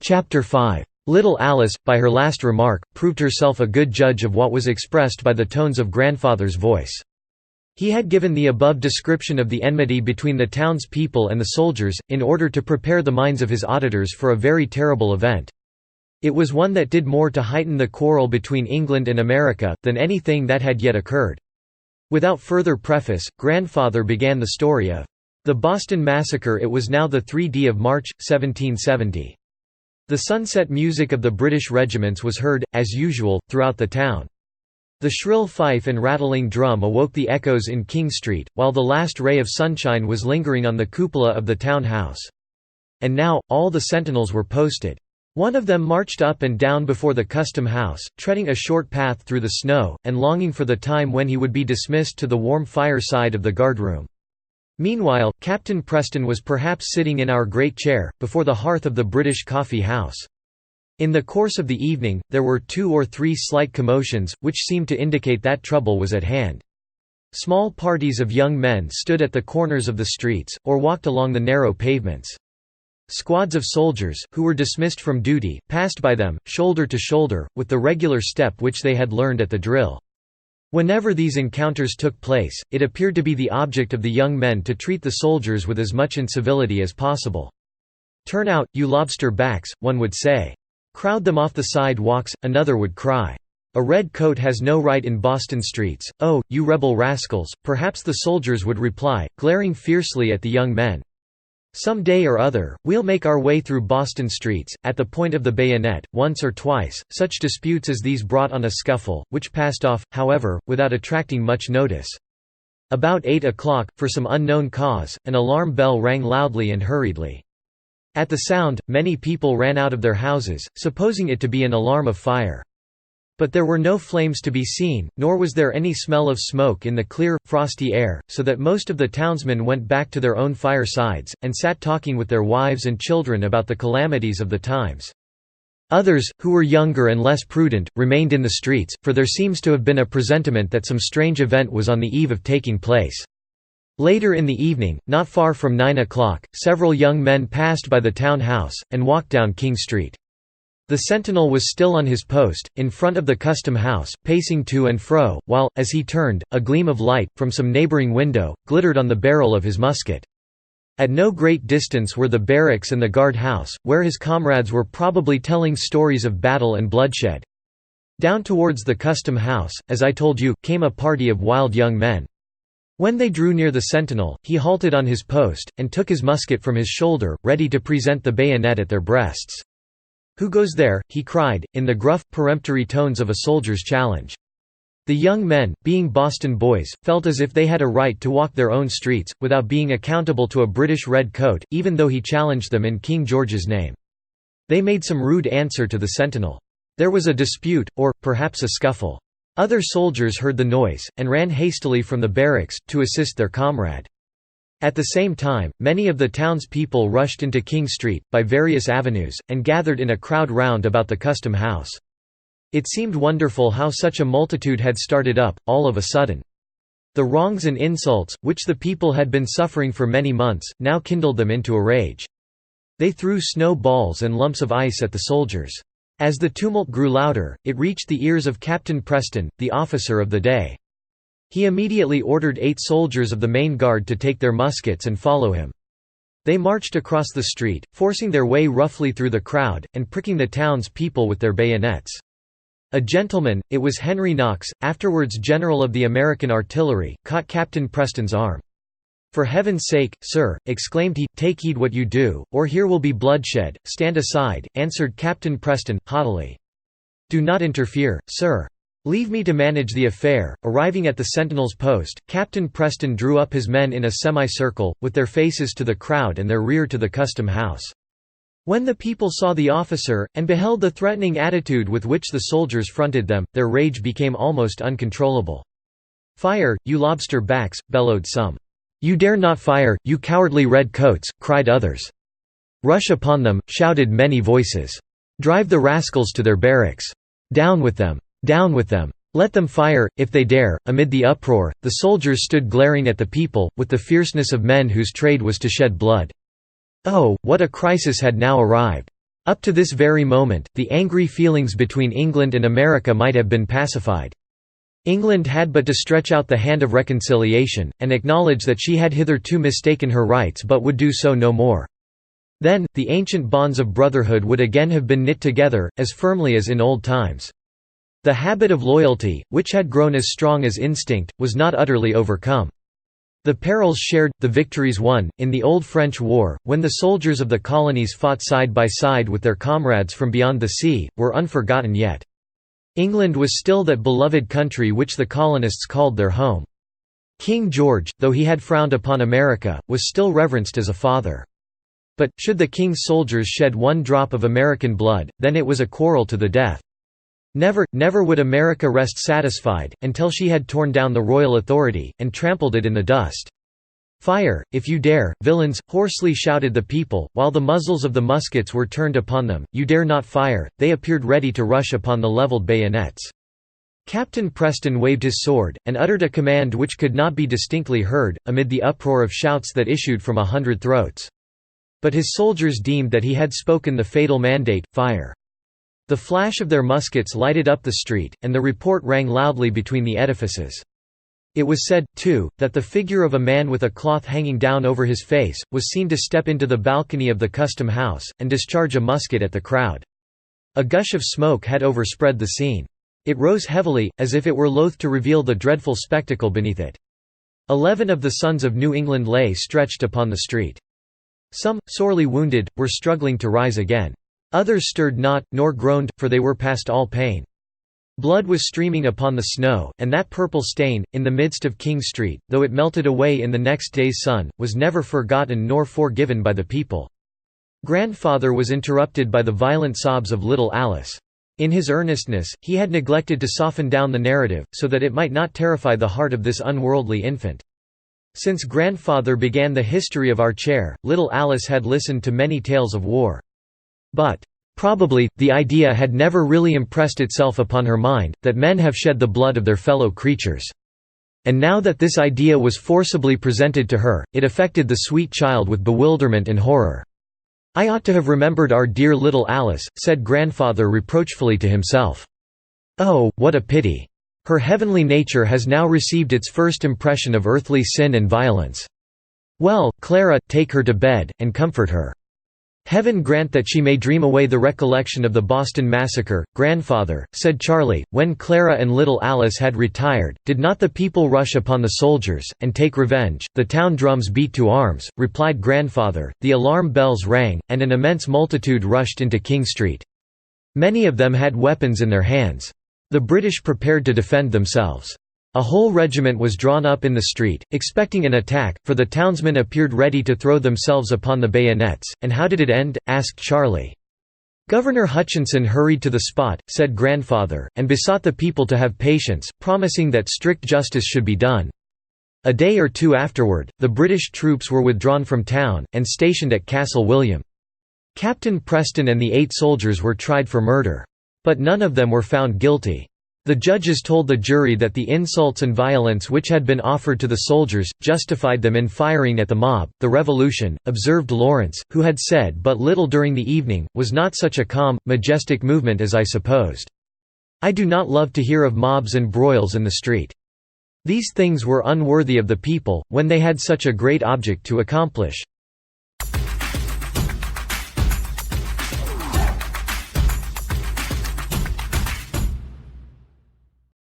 Chapter 5. Little Alice, by her last remark, proved herself a good judge of what was expressed by the tones of grandfather's voice. He had given the above description of the enmity between the townspeople and the soldiers, in order to prepare the minds of his auditors for a very terrible event. It was one that did more to heighten the quarrel between England and America, than anything that had yet occurred. Without further preface, grandfather began the story of the Boston Massacre. It was now the 3d of March, 1770. The sunset music of the British regiments was heard, as usual, throughout the town. The shrill fife and rattling drum awoke the echoes in King Street, while the last ray of sunshine was lingering on the cupola of the town house. And now, all the sentinels were posted. One of them marched up and down before the custom house, treading a short path through the snow, and longing for the time when he would be dismissed to the warm fireside of the guard-room. Meanwhile, Captain Preston was perhaps sitting in our great chair, before the hearth of the British coffee house. In the course of the evening, there were 2 or 3 slight commotions, which seemed to indicate that trouble was at hand. Small parties of young men stood at the corners of the streets, or walked along the narrow pavements. Squads of soldiers, who were dismissed from duty, passed by them, shoulder to shoulder, with the regular step which they had learned at the drill. Whenever these encounters took place, it appeared to be the object of the young men to treat the soldiers with as much incivility as possible. "Turn out, you lobster backs," one would say. "Crowd them off the sidewalks," another would cry. "A red coat has no right in Boston streets. Oh, you rebel rascals," perhaps the soldiers would reply, glaring fiercely at the young men. "Some day or other, we'll make our way through Boston streets, at the point of the bayonet." Once or twice, such disputes as these brought on a scuffle, which passed off, however, without attracting much notice. About 8 o'clock, for some unknown cause, an alarm bell rang loudly and hurriedly. At the sound, many people ran out of their houses, supposing it to be an alarm of fire. But there were no flames to be seen, nor was there any smell of smoke in the clear, frosty air, so that most of the townsmen went back to their own firesides, and sat talking with their wives and children about the calamities of the times. Others, who were younger and less prudent, remained in the streets, for there seems to have been a presentiment that some strange event was on the eve of taking place. Later in the evening, not far from 9 o'clock, several young men passed by the town house, and walked down King Street. The sentinel was still on his post, in front of the custom house, pacing to and fro, while, as he turned, a gleam of light, from some neighbouring window, glittered on the barrel of his musket. At no great distance were the barracks and the guard house, where his comrades were probably telling stories of battle and bloodshed. Down towards the custom house, as I told you, came a party of wild young men. When they drew near the sentinel, he halted on his post, and took his musket from his shoulder, ready to present the bayonet at their breasts. "Who goes there?" he cried, in the gruff, peremptory tones of a soldier's challenge. The young men, being Boston boys, felt as if they had a right to walk their own streets, without being accountable to a British red coat, even though he challenged them in King George's name. They made some rude answer to the sentinel. There was a dispute, or, perhaps a scuffle. Other soldiers heard the noise, and ran hastily from the barracks, to assist their comrade. At the same time, many of the townspeople rushed into King Street, by various avenues, and gathered in a crowd round about the custom house. It seemed wonderful how such a multitude had started up, all of a sudden. The wrongs and insults, which the people had been suffering for many months, now kindled them into a rage. They threw snow balls and lumps of ice at the soldiers. As the tumult grew louder, it reached the ears of Captain Preston, the officer of the day. He immediately ordered 8 soldiers of the main guard to take their muskets and follow him. They marched across the street, forcing their way roughly through the crowd, and pricking the town's people with their bayonets. A gentleman, it was Henry Knox, afterwards General of the American Artillery, caught Captain Preston's arm. "For heaven's sake, sir," exclaimed he, "take heed what you do, or here will be bloodshed." "Stand aside," answered Captain Preston, haughtily. "Do not interfere, sir. Leave me to manage the affair." Arriving at the sentinel's post, Captain Preston drew up his men in a semicircle, with their faces to the crowd and their rear to the custom house. When the people saw the officer, and beheld the threatening attitude with which the soldiers fronted them, their rage became almost uncontrollable. "Fire, you lobster backs," bellowed some. "You dare not fire, you cowardly red coats," cried others. "Rush upon them," shouted many voices. "Drive the rascals to their barracks. Down with them! Down with them! Let them fire, if they dare." Amid the uproar, the soldiers stood glaring at the people, with the fierceness of men whose trade was to shed blood. Oh, what a crisis had now arrived! Up to this very moment, the angry feelings between England and America might have been pacified. England had but to stretch out the hand of reconciliation, and acknowledge that she had hitherto mistaken her rights but would do so no more. Then, the ancient bonds of brotherhood would again have been knit together, as firmly as in old times. The habit of loyalty, which had grown as strong as instinct, was not utterly overcome. The perils shared, the victories won, in the old French War, when the soldiers of the colonies fought side by side with their comrades from beyond the sea, were unforgotten yet. England was still that beloved country which the colonists called their home. King George, though he had frowned upon America, was still reverenced as a father. But, should the king's soldiers shed one drop of American blood, then it was a quarrel to the death. Never, never would America rest satisfied, until she had torn down the royal authority, and trampled it in the dust. "Fire, if you dare, villains!" hoarsely shouted the people, while the muzzles of the muskets were turned upon them. "You dare not fire!" They appeared ready to rush upon the levelled bayonets. Captain Preston waved his sword, and uttered a command which could not be distinctly heard, amid the uproar of shouts that issued from 100 throats. But his soldiers deemed that he had spoken the fatal mandate, "Fire!" The flash of their muskets lighted up the street, and the report rang loudly between the edifices. It was said, too, that the figure of a man with a cloth hanging down over his face, was seen to step into the balcony of the custom house, and discharge a musket at the crowd. A gush of smoke had overspread the scene. It rose heavily, as if it were loath to reveal the dreadful spectacle beneath it. 11 of the sons of New England lay stretched upon the street. Some, sorely wounded, were struggling to rise again. Others stirred not, nor groaned, for they were past all pain. Blood was streaming upon the snow, and that purple stain, in the midst of King Street, though it melted away in the next day's sun, was never forgotten nor forgiven by the people. Grandfather was interrupted by the violent sobs of little Alice. In his earnestness, he had neglected to soften down the narrative, so that it might not terrify the heart of this unworldly infant. Since grandfather began the history of our chair, little Alice had listened to many tales of war. But, probably, the idea had never really impressed itself upon her mind, that men have shed the blood of their fellow creatures. And now that this idea was forcibly presented to her, it affected the sweet child with bewilderment and horror. "I ought to have remembered our dear little Alice," said grandfather reproachfully to himself. "Oh, what a pity! Her heavenly nature has now received its first impression of earthly sin and violence. Well, Clara, take her to bed, and comfort her. Heaven grant that she may dream away the recollection of the Boston Massacre." "Grandfather," said Charlie, when Clara and little Alice had retired, "did not the people rush upon the soldiers, and take revenge? The town drums beat to arms," replied grandfather, "the alarm bells rang, and an immense multitude rushed into King Street. Many of them had weapons in their hands. The British prepared to defend themselves. A whole regiment was drawn up in the street, expecting an attack, for the townsmen appeared ready to throw themselves upon the bayonets." "And how did it end?" asked Charlie. "Governor Hutchinson hurried to the spot," said grandfather, "and besought the people to have patience, promising that strict justice should be done. A day or two afterward, the British troops were withdrawn from town, and stationed at Castle William. Captain Preston and the 8 soldiers were tried for murder. But none of them were found guilty. The judges told the jury that the insults and violence which had been offered to the soldiers, justified them in firing at the mob. The revolution, observed Lawrence, who had said but little during the evening, was not such a calm, majestic movement as I supposed. I do not love to hear of mobs and broils in the street. These things were unworthy of the people, when they had such a great object to accomplish.